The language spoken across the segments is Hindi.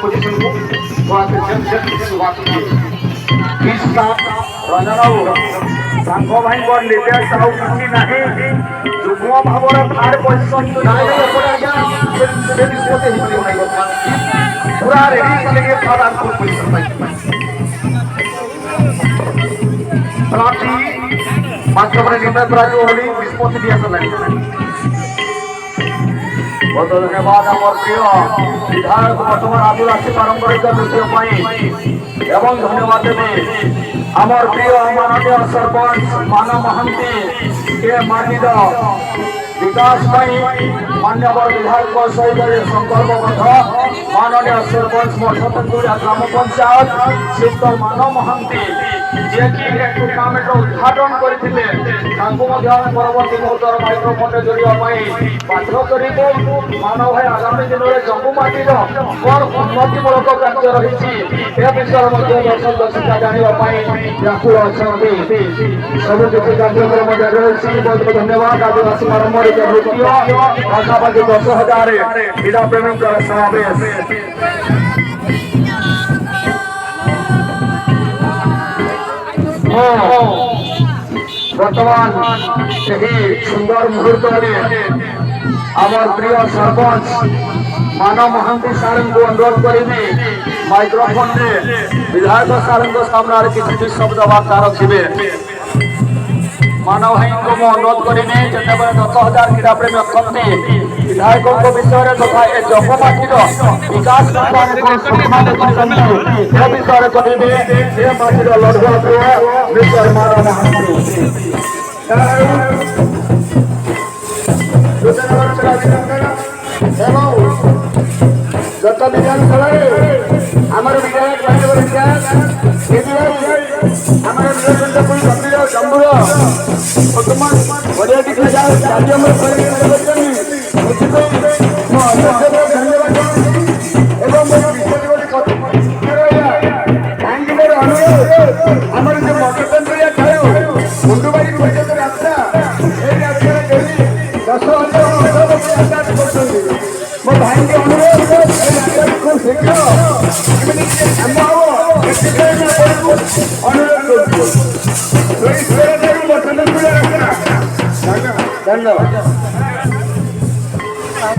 पोजीशन को वहां से जब शुरुआत की इस रंजनाऊ सांग भाई को निर्देश आउ किसी नहीं जुग्म भावर थार्ड पोजीशन तो नहीं पड़े आज्ञा से विश्वते ही नहीं होता पूरा रेडी चलेंगे थर्ड और फोर्थ पोजीशन में प्राप्ति माध्यम निर्णय प्राप्त होली निष्पत्ति दिया चलनी बहुत धन्यवाद आमर प्रिय विधायक बर्तमान आदिवासी पारंपरिक नृत्य एवं धन्यवाद देवी आमर प्रिय माननीय सरपंच मानव महांती के मानिद विकास मान्यवर विधायक सहित संकल्पबद्ध माननीय सरपंच मठतंगुरिया ग्राम पंचायत श्रीयुक्त मानव महांती जे कि टूर्णामेंट उद्घाटन करते परवर्ती मुहूर्त माइक्रोफोन जोड़िया बाध्य कर मानव भाई आगामी दिन में जम्मूमाटी कौन उन्नतिमूलक कार्य रही विषय दर्शक दर्शिका जानवाई व्याकुल अच्छा सब किसी कार्यक्रम जारी रही बहुत बहुत धन्यवाद आदिवासी पारंपरिक नृत्य पाखापाखि 10,000 क्रीड़ा प्रेमी समावेश बर्तमान सुंदर मुहूर्त आमर प्रिय सरपंच मानव महांती सार को अनुरोध करी माइक्रोफोन रे विधायक सार सामने किसी शब्द वार्ता रखिए मानव भाई को अनुरोध करी जिते 10,000 क्रीड़ा प्रेमी अच्छा विधायकों विषय तथा ए जगमाटीर विकास विषय कहे माटीर लड़ुआ प्रिय मिस्टर मानव महांती गत विधानसभा आमर विधायक जम्बूर बर्तमान बढ़िया दिखा जाए राज्य में आमर जो मटतंगुरिया खाऊ मुंडुबाड़ी पर्यटन रास्ता 10,000 मो भाई के अनुरोध खूब शीघ्र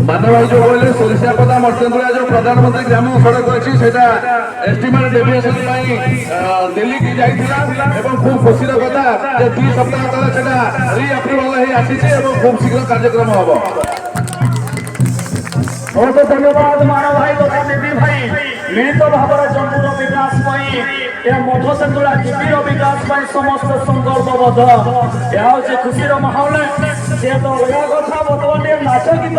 मानव भाई जो बोले सोरिशापदा मटतंगुरिया जो प्रधानमंत्री ग्राम सड़क अच्छी से एस्टिमेट डेविएशन दिल्ली की जाइला खूब खुशीर कथा 2 सप्ताह तले रिअप्रुवाल आसी खूब शीघ्र कार्यक्रम हम बहुत धन्यवाद मानव भाई तथा देवी भाई मिलित भाव जम्मूर विकास मठतंगुरिया जीपीर विकास समस्त संकल्पबद्ध यह खुशीर माहौल सी तो अलग कथा बर्तमान नाच गीत